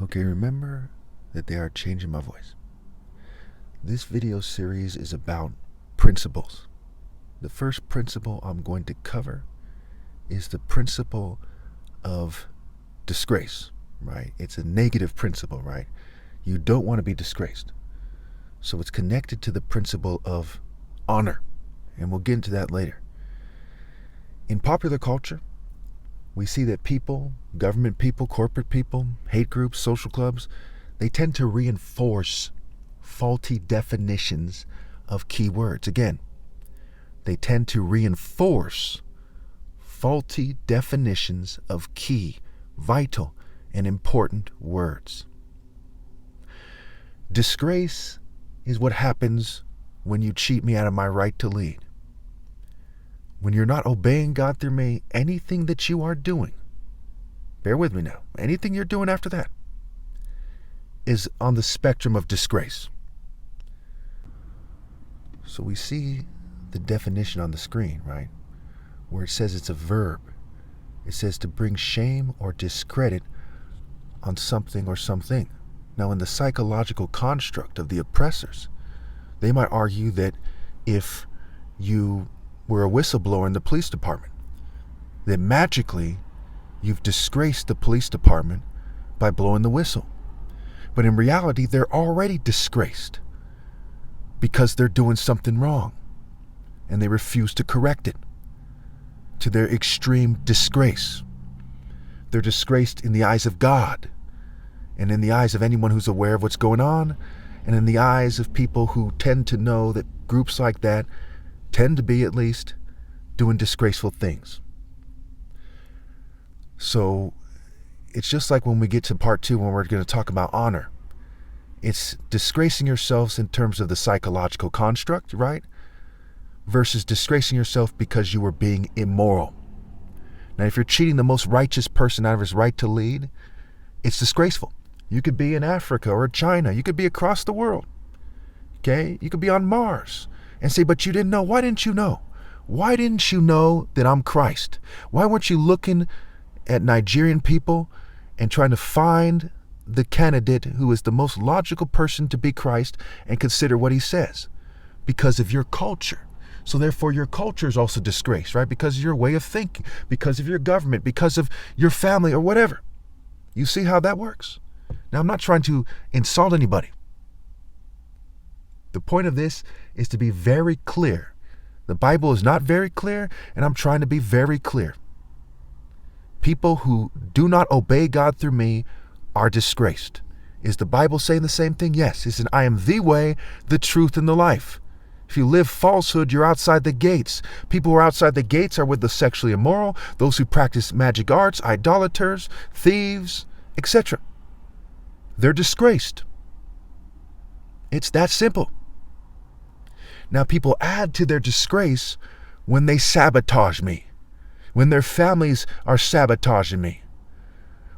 Okay, remember that they are changing my voice. This video series is about principles. The first principle I'm going to cover is the principle of disgrace, right? It's a negative principle, right? You don't want to be disgraced. So it's connected to the principle of honor, and we'll get into that later. In popular culture, we see that people, government people, corporate people, hate groups, social clubs, they tend to reinforce faulty definitions of key words. Again, they tend to reinforce faulty definitions of key, vital, and important words. Disgrace is what happens when you cheat me out of my right to lead. When you're not obeying God through me, anything that you are doing, bear with me now, anything you're doing after that is on the spectrum of disgrace. So we see the definition on the screen, right? Where it says it's a verb. It says to bring shame or discredit on something or something. Now, in the psychological construct of the oppressors, they might argue that if you were a whistleblower in the police department, that magically you've disgraced the police department by blowing the whistle. But in reality, they're already disgraced because they're doing something wrong and they refuse to correct it, to their extreme disgrace. They're disgraced in the eyes of God and in the eyes of anyone who's aware of what's going on, and in the eyes of people who tend to know that groups like that tend to be, at least, doing disgraceful things. So it's just like when we get to part 2, when we're going to talk about honor. It's disgracing yourselves in terms of the psychological construct, right? Versus disgracing yourself because you were being immoral. Now, if you're cheating the most righteous person out of his right to lead, it's disgraceful. You could be in Africa or China. You could be across the world. Okay? You could be on Mars and say, but you didn't know. Why didn't you know? Why didn't you know that I'm Christ? Why weren't you looking at Nigerian people and trying to find the candidate who is the most logical person to be Christ and consider what he says? Because of your culture. So therefore your culture is also disgraced, right? Because of your way of thinking, because of your government, because of your family or whatever. You see how that works? Now, I'm not trying to insult anybody. The point of this is to be very clear. The Bible is not very clear, and I'm trying to be very clear. People who do not obey God through me are disgraced. Is the Bible saying the same thing? Yes. It's I am the way, the truth, and the life. If you live falsehood, you're outside the gates. People who are outside the gates are with the sexually immoral, those who practice magic arts, idolaters, thieves, etc. They're disgraced. It's that simple. Now, people add to their disgrace when they sabotage me, when their families are sabotaging me,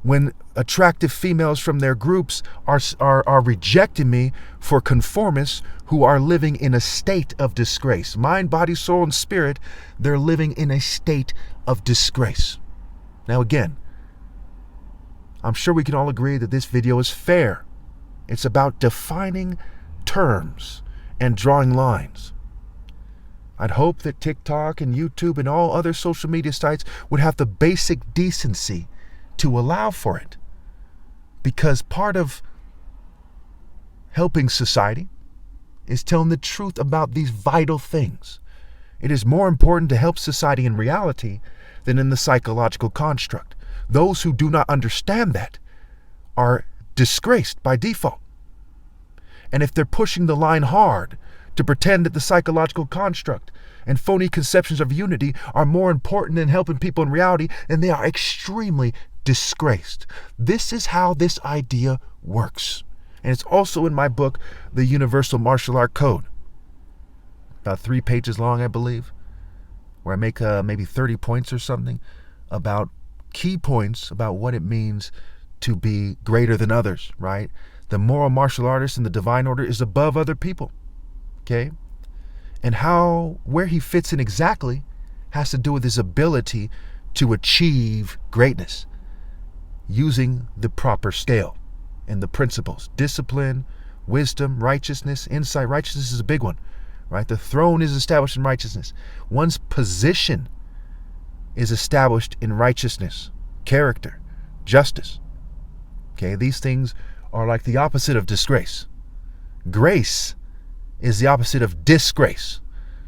when attractive females from their groups are rejecting me for conformists who are living in a state of disgrace. Mind, body, soul, and spirit, they're living in a state of disgrace. Now again, I'm sure we can all agree that this video is fair. It's about defining terms and drawing lines. I'd hope that TikTok and YouTube and all other social media sites would have the basic decency to allow for it. Because part of helping society is telling the truth about these vital things. It is more important to help society in reality than in the psychological construct. Those who do not understand that are disgraced by default. And if they're pushing the line hard to pretend that the psychological construct and phony conceptions of unity are more important than helping people in reality, then they are extremely disgraced. This is how this idea works. And it's also in my book, The Universal Martial Art Code. About 3 pages long, I believe, where I make maybe 30 points or something about key points about what it means to be greater than others, right? The moral martial artist in the divine order is above other people, okay? And where he fits in exactly has to do with his ability to achieve greatness using the proper scale. and the principles: discipline, wisdom, righteousness, insight. Righteousness is a big one, right? The throne is established in righteousness. One's position is established in righteousness, character, justice. Okay, these things are like the opposite of disgrace. Grace is the opposite of disgrace.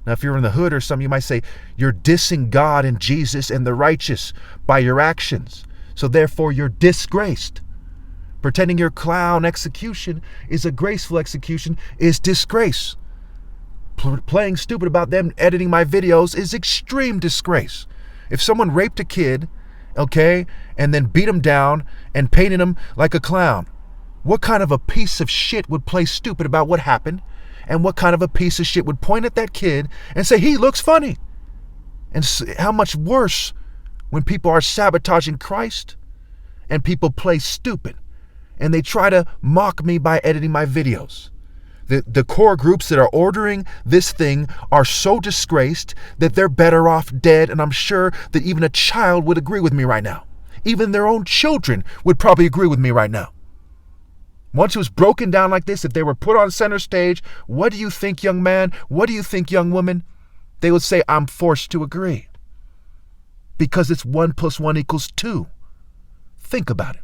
Now, if you're in the hood or something, you might say you're dissing God and Jesus and the righteous by your actions. So therefore, you're disgraced. Pretending your clown execution is a graceful execution is disgrace. Playing stupid about them editing my videos is extreme disgrace. If someone raped a kid, okay, and then beat him down and painted him like a clown, what kind of a piece of shit would play stupid about what happened? And what kind of a piece of shit would point at that kid and say, he looks funny? And how much worse when people are sabotaging Christ and people play stupid and they try to mock me by editing my videos. The core groups that are ordering this thing are so disgraced that they're better off dead, and I'm sure that even a child would agree with me right now. Even their own children would probably agree with me right now. Once it was broken down like this, if they were put on center stage, what do you think, young man? What do you think, young woman? They would say, I'm forced to agree. Because it's 1 + 1 = 2. Think about it.